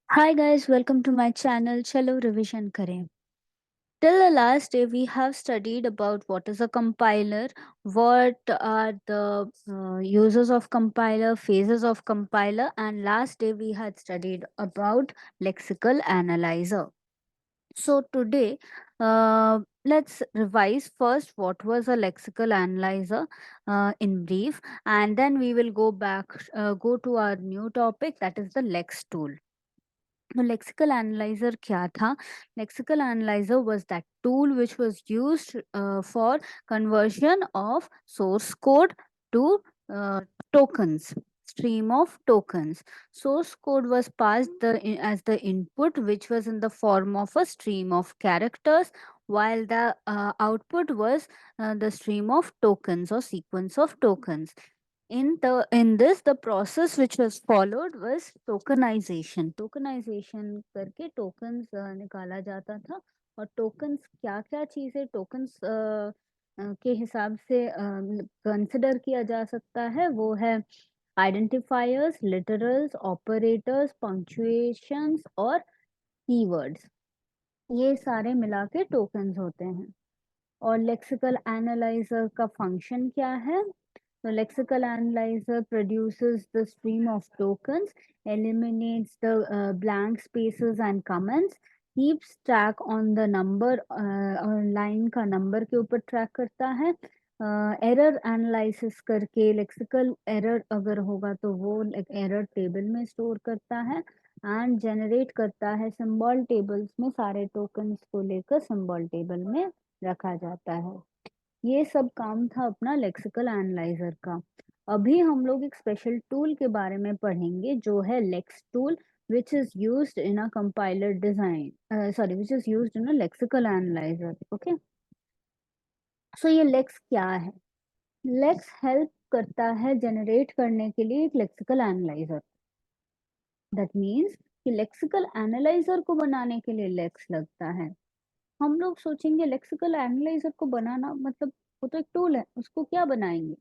Hi guys, welcome to my channel. Chalo revision करें. Till the last day, we have studied about what is a compiler, what are the uses of compiler, phases of compiler, and last day we had studied about lexical analyzer. So today, let's revise first what was a lexical analyzer in brief, and then we will go to our new topic, that is the Lex tool. तो lexical analyzer क्या था? Lexical analyzer was that tool which was used for conversion of source code to uh, tokens, stream of tokens. Source code was passed as the input, which was in the form of a stream of characters, while the output was the stream of tokens or sequence of tokens. In this, the process which was followed was tokenization करके tokens निकाला जाता था. और tokens क्या क्या चीजें tokens के हिसाब से कंसिडर किया जा सकता है, वो है identifiers, literals, operators, punctuations और keywords. ये सारे मिला के tokens होते हैं. और lexical analyzer का function क्या है? The lexical analyzer produces the stream of tokens, eliminates the blank spaces and comments, keeps track on the number, line का number के ऊपर track करता है. error analysis करके lexical error अगर होगा तो वो error table में store करता है and generate करता है symbol tables में. सारे tokens को लेकर symbol table में रखा जाता है. ये सब काम था अपना लेक्सिकल एनालाइजर का. अभी हम लोग एक स्पेशल टूल के बारे में पढ़ेंगे जो है Lex tool, which is used in a compiler design, which is used in a lexical analyzer. Okay, so ये लेक्स क्या है? लेक्स हेल्प करता है जनरेट करने के लिए एक लेक्सिकल एनालाइजर. दैट मीन्स कि लेक्सिकल एनालाइजर को बनाने के लिए लेक्स लगता है. हम लोग सोचेंगे लेक्सिकल एनालाइजर को बनाना मतलब वो तो एक टूल है, उसको क्या बनाएंगे?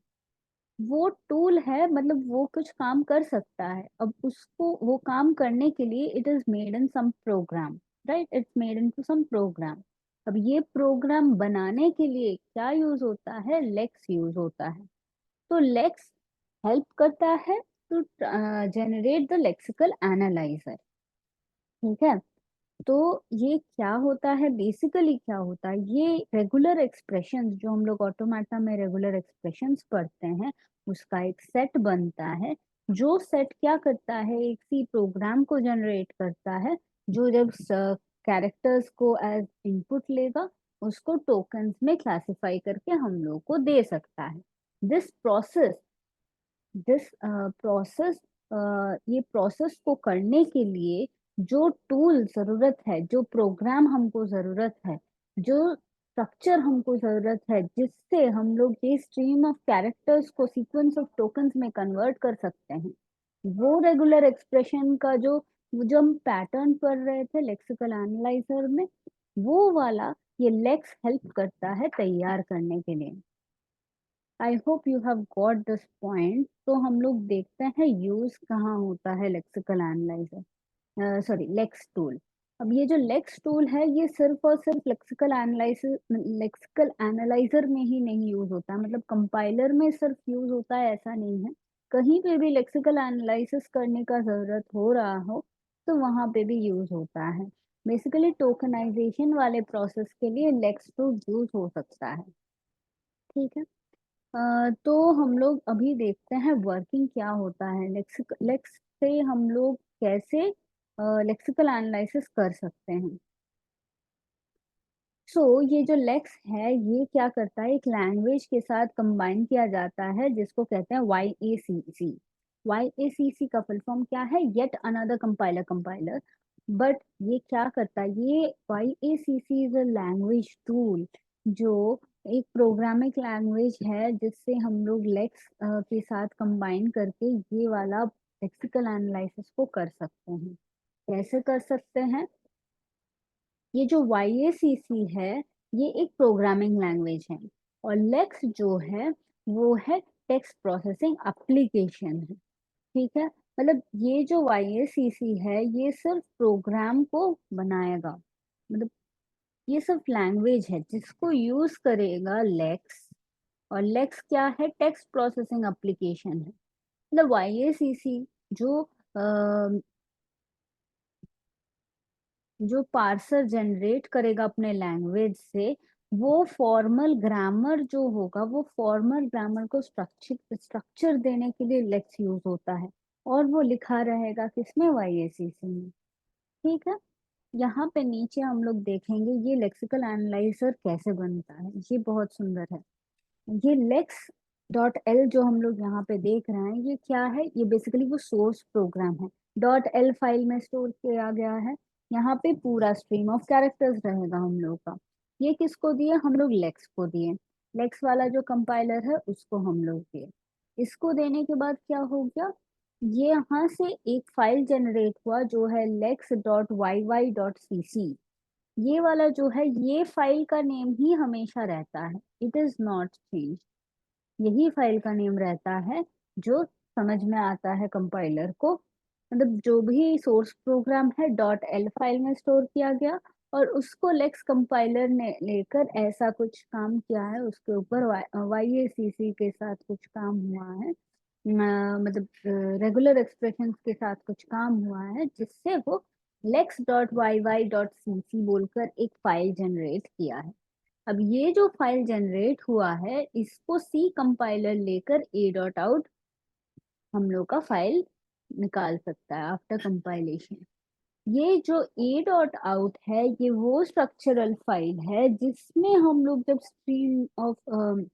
वो टूल है, मतलब वो कुछ काम कर सकता है. अब उसको वो काम करने के लिए it is made in some program, right? It's made in to some program. अब ये प्रोग्राम बनाने के लिए क्या यूज होता है? लेक्स यूज होता है. तो लेक्स हेल्प करता है to generate the lexical analyser. ठीक है. तो ये क्या होता है? बेसिकली क्या होता है? ये रेगुलर एक्सप्रेशंस जो हम लोग ऑटोमेटा में रेगुलर एक्सप्रेशंस पढ़ते हैं, उसका एक सेट बनता है. जो सेट क्या करता है? एक सी प्रोग्राम को जनरेट करता है, जो जब कैरेक्टर्स को एज इनपुट लेगा, उसको टोकन्स में क्लासिफाई करके हम लोग को दे सकता है. दिस प्रोसेस दिस प्रोसेस ये प्रोसेस को करने के लिए जो टूल जरूरत है, जो प्रोग्राम हमको जरूरत है, जो स्ट्रक्चर हमको जरूरत है, जिससे हम लोग ये स्ट्रीम ऑफ कैरेक्टर्स को सीक्वेंस ऑफ टोकन्स में कन्वर्ट कर सकते हैं, वो रेगुलर एक्सप्रेशन का जो हम पैटर्न पढ़ रहे थे लेक्सिकल एनालाइजर में, वो वाला ये लेक्स हेल्प करता है तैयार करने के लिए. I hope you have got this point. तो हम लोग देखते हैं यूज कहाँ होता है लेक्सिकल एनालाइजर, लेक्स टूल. अब ये जो लेक्स टूल है, ये सिर्फ और सिर्फ लेक्सिकल एनालाइजर में ही नहीं यूज होता, मतलब कंपाइलर में सिर्फ यूज होता है ऐसा नहीं है. कहीं पे भी लेक्सिकल एनालिसिस करने का जरूरत हो रहा हो तो वहां पे भी यूज होता है. बेसिकली टोकनाइजेशन वाले प्रोसेस के लिए लेक्स टूल यूज हो सकता है. ठीक है. तो हम लोग अभी देखते हैं वर्किंग क्या होता है. लेक्स से हम लोग कैसे लेक्सिकल एनालिसिस कर सकते हैं. ये जो लेक्स है, ये क्या करता है? एक लैंग्वेज के साथ कंबाइन किया जाता है जिसको कहते हैं YACC. YACC का फुल फॉर्म क्या है? Yet another compiler. बट ये क्या करता है? ये YACC is a language tool, जो एक प्रोग्रामिंग लैंग्वेज है जिससे हम लोग लेक्स के साथ कंबाइन करके ये वाला लेक्सिकल एनालिसिस को कर सकते हैं. कैसे कर सकते हैं? ये जो YACC है, ये एक प्रोग्रामिंग लैंग्वेज है. और लेक्स जो है वो है टेक्स्ट प्रोसेसिंग एप्लीकेशन है. ठीक है. मतलब ये जो YACC है ये सिर्फ प्रोग्राम को बनाएगा, मतलब ये सिर्फ लैंग्वेज है जिसको यूज करेगा लेक्स। और लेक्स क्या है? टेक्स्ट प्रोसेसिंग एप्लीकेशन है। मतलब YACC जो जो पार्सर जनरेट करेगा अपने लैंग्वेज से, वो फॉर्मल ग्रामर जो होगा, वो फॉर्मल ग्रामर को स्ट्रक्चर देने के लिए लेक्स यूज होता है। और वो लिखा रहेगा किसमें? YACC में। ठीक है। यहाँ पे नीचे हम लोग देखेंगे ये लेक्सिकल एनालाइजर कैसे बनता है। ये बहुत सुंदर है। ये लेक्स डॉट एल जो हम लोग यहाँ पे देख रहे हैं, ये क्या है? ये बेसिकली वो सोर्स प्रोग्राम है। डॉट एल फाइल में स्टोर किया गया है। यहाँ पे पूरा स्ट्रीम ऑफ कैरेक्टर्स रहेगा हम लोग का। ये किसको दिए? हम लोग लेक्स को दिए। लेक्स वाला जो कंपाइलर है उसको हम लोग दिए। इसको देने के बाद क्या हो गया? ये यहाँ से एक फाइल जनरेट हुआ जो है lex dot Y Y dot C C. ये वाला जो है, ये फाइल का नेम ही हमेशा रहता है, इट इज नॉट चेंज। यही फाइल का नेम रहता है जो समझ में आता है कंपाइलर को। मतलब जो भी सोर्स प्रोग्राम है डॉट एल फाइल में स्टोर किया गया, और उसको लेक्स कंपाइलर ने लेकर ऐसा कुछ काम किया है, उसके ऊपर YACC के साथ कुछ काम हुआ है। मतलब रेगुलर एक्सप्रेशन के साथ कुछ काम हुआ है, जिससे वो lex dot Y Y dot C C बोलकर एक फाइल जनरेट किया है। अब ये जो फाइल जनरेट हुआ है, इसको सी कंपाइलर लेकर ए डॉट आउट हम लोग का फाइल निकाल सकता है आफ्टर कंपाइलेशन। ये जो ए डॉट आउट है, ये वो स्ट्रक्चरल फाइल है जिसमें हम लोग जब स्ट्रीम ऑफ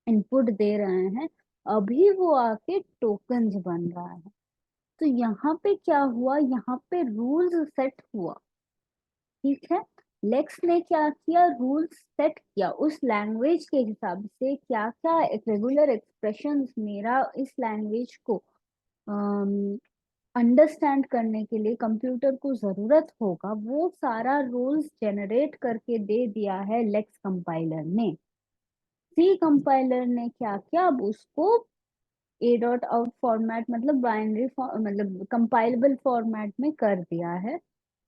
इनपुट दे रहे हैं, अभी वो आके टोकन्स बन रहा है। तो यहाँ पे क्या हुआ? यहाँ पे रूल्स सेट हुआ। ठीक है। लेक्स ने क्या किया? रूल्स सेट किया उस लैंग्वेज के हिसाब से। क्या क्या एक रेगुलर एक्सप्रेशंस मेरा इस लैंग्वेज को अंडरस्टैंड करने के लिए कंप्यूटर को जरूरत होगा, वो सारा रूल्स जनरेट करके दे दिया है लेक्स कंपाइलर ने। सी कंपाइलर ने क्या किया? अब उसको ए डॉट आउट फॉर्मेट, मतलब बाइनरी मतलब कंपाइलेबल फॉर्मेट में कर दिया है।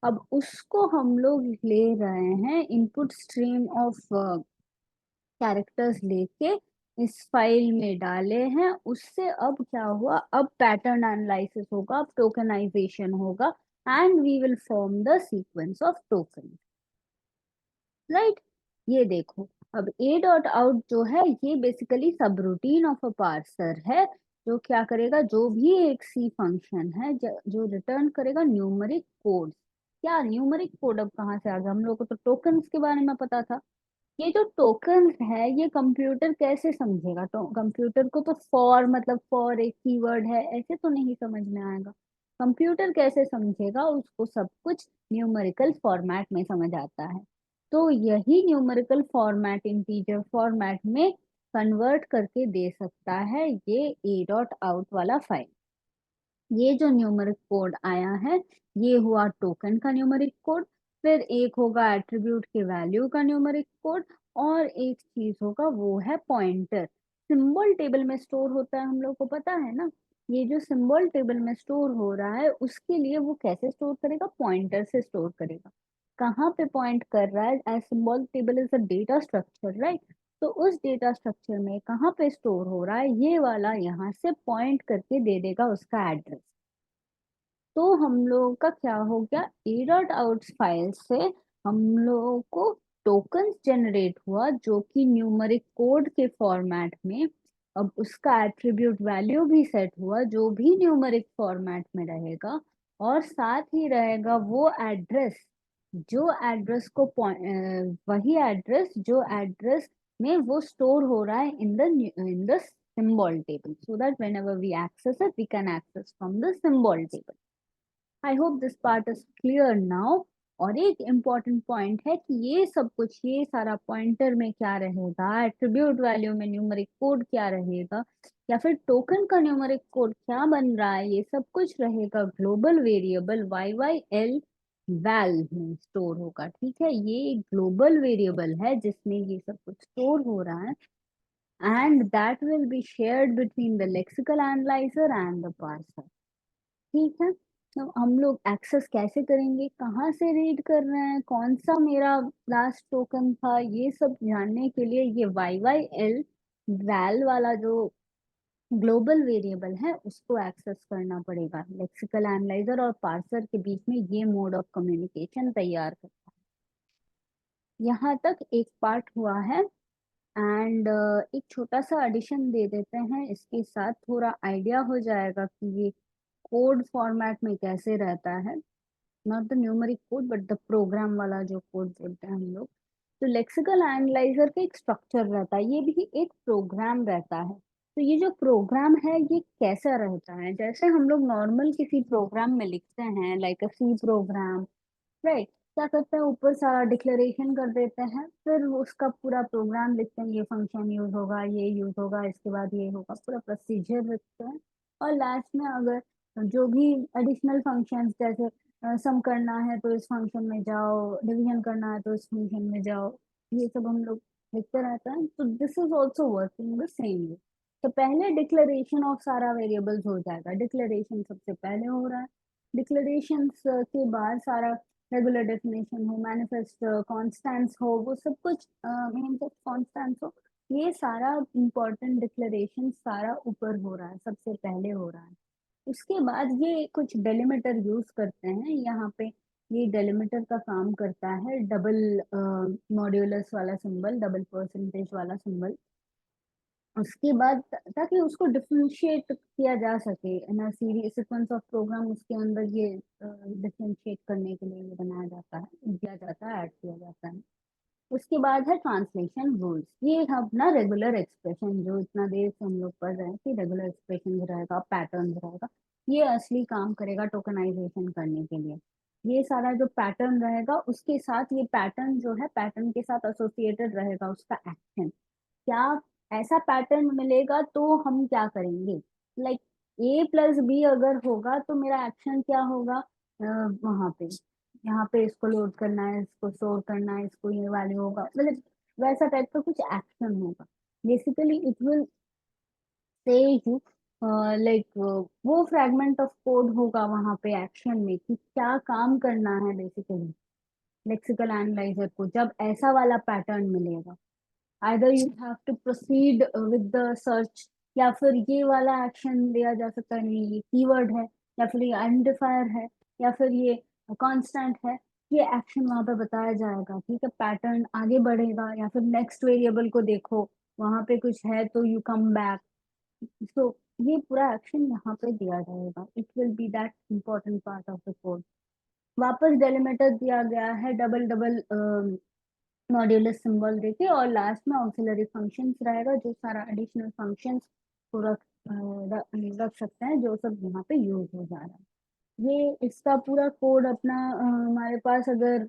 अब उसको हम लोग ले रहे हैं, इनपुट स्ट्रीम ऑफ कैरेक्टर्स लेके इस फाइल में डाले हैं। उससे अब क्या हुआ? अब पैटर्न एनालिसिस होगा, अब टोकनाइजेशन होगा, and we will form the sequence of token. Right. ये देखो, अब ए डॉट आउट जो है ये बेसिकली सब रूटीन ऑफ अ पार्सर है, जो क्या करेगा? जो भी एक सी फंक्शन है जो रिटर्न करेगा न्यूमेरिक कोड। क्या न्यूमेरिक कोड? अब कहाँ से आ गया? हम लोग को तो टोकन्स के बारे में पता था। ये जो टोकन्स है ये कंप्यूटर कैसे समझेगा? तो कंप्यूटर को तो फॉर, मतलब फॉर एक कीवर्ड है ऐसे तो नहीं समझ में आएगा। कंप्यूटर कैसे समझेगा? उसको सब कुछ न्यूमेरिकल फॉर्मेट में समझ आता है। तो यही न्यूमेरिकल फॉर्मेट इंटीजर फॉर्मेट में कन्वर्ट करके दे सकता है ये ए डॉट आउट वाला फाइल। ये जो न्यूमेरिक कोड आया है, ये हुआ टोकन का न्यूमेरिक कोड। फिर एक होगा एट्रीब्यूट के वैल्यू का न्यूमेरिक कोड, और एक चीज होगा वो है पॉइंटर। सिंबल टेबल में स्टोर होता है, हम लोग को पता है ना। ये जो सिंबल टेबल में स्टोर हो रहा है, उसके लिए वो कैसे स्टोर करेगा? पॉइंटर से स्टोर करेगा। कहाँ पे पॉइंट कर रहा है? As symbol table is a data structure, right. तो उस डेटा स्ट्रक्चर में कहाँ पे स्टोर हो रहा है, ये वाला यहाँ से पॉइंट करके दे देगा उसका एड्रेस। तो हम लोगों का क्या हो गया? ए डॉट आउट फाइल से हम लोगों को टोकन जनरेट हुआ जो कि न्यूमेरिक कोड के फॉर्मेट में। अब उसका एट्रीब्यूट वैल्यू भी सेट हुआ जो भी न्यूमेरिक फॉर्मेट में रहेगा, और साथ ही रहेगा वो एड्रेस, जो एड्रेस को वही एड्रेस जो एड्रेस में वो स्टोर हो रहा है in the symbol table, so that whenever we access it we can access from the symbol table. I hope this part is clear now. और एक इम्पॉर्टेंट पॉइंट है कि ये सब कुछ, ये सारा पॉइंटर में क्या रहेगा, एट्रीब्यूट वैल्यू में न्यूमेरिक कोड क्या रहेगा, या फिर टोकन का न्यूमेरिक कोड क्या बन रहा है, ये सब कुछ रहेगा ग्लोबल वेरिएबल YYL वैल में स्टोर होगा। ठीक है। ये एक ग्लोबल वेरिएबल है जिसमें ये सब कुछ स्टोर हो रहा है, and that will be shared between the lexical analyser and the parser. ठीक है, तो हम लोग एक्सेस कैसे करेंगे, कहाँ से रीड कर रहे हैं, कौन सा मेरा लास्ट टोकन था, ये सब जानने के लिए ये YYL वैल वाला जो ग्लोबल वेरिएबल है उसको एक्सेस करना पड़ेगा। लेक्सिकल एनालाइजर और पार्सर के बीच में ये मोड ऑफ कम्युनिकेशन तैयार करता है। यहाँ तक एक पार्ट हुआ है। एंड एक छोटा सा एडिशन दे देते हैं, इसके साथ थोड़ा आइडिया हो जाएगा कि ये कोड फॉर्मेट में कैसे रहता है। Not the numeric code but the program वाला जो कोड बोलते हैं हम लोग। तो लेक्सिकल एनालाइजर का एक स्ट्रक्चर रहता है, ये भी एक प्रोग्राम रहता है। तो ये जो प्रोग्राम है ये कैसा रहता है, जैसे हम लोग नॉर्मल किसी प्रोग्राम में लिखते हैं, like a C program, right. क्या करते हैं, ऊपर सारा डिक्लेरेशन कर देते हैं, फिर उसका पूरा प्रोग्राम लिखते हैं, ये फंक्शन यूज होगा, ये यूज होगा, इसके बाद ये होगा, पूरा प्रोसीजर लिखते हैं। और लास्ट में अगर जो भी एडिशनल फंक्शंस, जैसे सम करना है तो इस फंक्शन में जाओ, डिवीजन करना है तो इस फंक्शन में जाओ, ये सब हम लोग लिखते रहते हैं। तो this is also working the same way. तो पहले डिक्लेरेशन ऑफ सारा वेरिएबल्स हो जाएगा, डिक्लेरेशन सबसे पहले हो रहा है। डिक्लेरेशंस के बाद सारा रेगुलर डेफिनेशन हो, मैनिफेस्ट कॉन्स्टेंट्स हो, वो सब कुछ मेन कॉन्स्टेंट्स हो, ये सारा इंपॉर्टेंट डिक्लेरेशन सारा ऊपर हो रहा है, सबसे पहले हो रहा है। उसके बाद ये कुछ डेलिमिटर यूज करते हैं यहाँ पे। ये डेलिमिटर का काम करता है डबल मॉड्यूलस वाला सिंबल, डबल परसेंटेज वाला सिंबल। उसके बाद ताकि उसको डिफरेंशिएट किया जा सके ना, सीरीज सीक्वेंस ऑफ प्रोग्राम उसके अंदर ये डिफरेंशिएट करने के लिए ये बनाया जाता है, दिया जाता है, ऐड किया जाता है। उसके बाद है ट्रांसलेशन रूल्स। ये अपना रेगुलर एक्सप्रेशन जो इतना देर से हम लोग पढ़ रहे हैं कि रेगुलर एक्सप्रेशन रहेगा, पैटर्न रहेगा, ये असली काम करेगा टोकनाइजेशन करने के लिए। ये सारा जो पैटर्न रहेगा उसके साथ, ये पैटर्न जो है पैटर्न के साथ एसोसिएटेड रहेगा उसका एक्शन। क्या ऐसा पैटर्न मिलेगा तो हम क्या करेंगे, लाइक A+B अगर होगा तो मेरा एक्शन क्या होगा, वहां पे, यहाँ पे इसको लोड करना है, इसको स्टोर करना है, इसको ये वैल्यू होगा, मतलब वैसा टाइप का कुछ एक्शन होगा। Basically it will say you, like वो फ्रैगमेंट ऑफ कोड होगा वहां पे एक्शन में कि क्या काम करना है बेसिकली लेक्सिकल एनालाइजर को जब ऐसा वाला पैटर्न मिलेगा। Either you have to proceed with the search, या फिर ये वाला एक्शन लिया जा सकता है, नहीं ये कीवर्ड है, या फिर ये आइडेंटिफायर है, या फिर ये कांस्टेंट है। ये एक्शन वहां पे बताया जाएगा, ठीक है। पैटर्न आगे बढ़ेगा, या फिर नेक्स्ट वेरिएबल को देखो, वहां पे कुछ है तो यू कम बैक। सो ये पूरा एक्शन यहाँ पे दिया जाएगा, it will be that important part of the code. वापस डेलिमिटर दिया गया है डबल डबल मॉड्यूलस सिंबल देके, और लास्ट में ऑक्सिलरी फंक्शंस रहेगा, जो सारा एडिशनल फंक्शंस को रख सकते हैं, जो सब यहाँ पे यूज हो जा रहा है। ये इसका पूरा कोड अपना हमारे पास अगर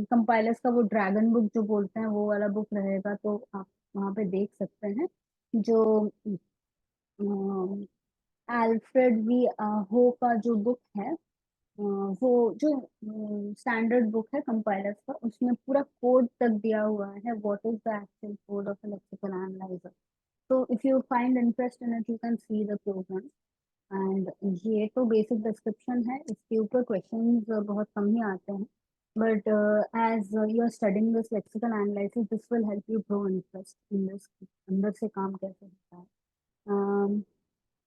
कंपाइलर्स का वो ड्रैगन बुक जो बोलते हैं वो वाला बुक रहेगा तो आप वहाँ पे देख सकते हैं। जो एल्फ्रेड वी हो का जो बुक है, वो जो स्टैंडर्ड बुक है कंपाइलर्स का, उसमें पूरा कोड तक दिया हुआ है, what is the actual code of lexical analyser. तो if you find interest in it you can see the program. And ये तो बेसिक डिस्क्रिप्शन है, इसके ऊपर क्वेश्चंस बहुत कम ही आते हैं, but as you are studying this lexical analysis this will help you grow interest in this, अंदर से काम कैसे होता है।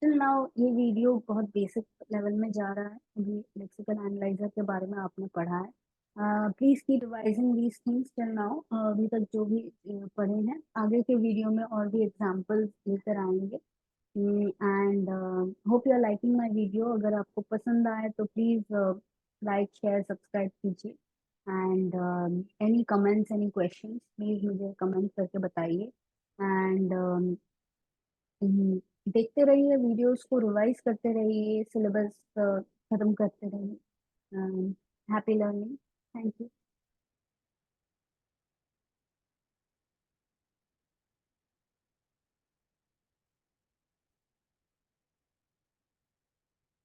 टिल नाउ ये वीडियो बहुत बेसिक लेवल में जा रहा है, अभी लेक्सिकल एनालाइजर के बारे में आपने पढ़ा है। Please keep revising these things till now, अभी तक जो भी पढ़े हैं, आगे के वीडियो में और भी एग्जांपल्स लेकर आएंगे। And hope you are liking my video. अगर आपको पसंद आए तो प्लीज लाइक शेयर सब्सक्राइब कीजिए। And any comments any questions please मुझे कमेंट करके बताइए। एंड देखते रहिए वीडियोस को, रिवाइज करते रहिए, सिलेबस खत्म करते रहिए। Happy learning. Thank you.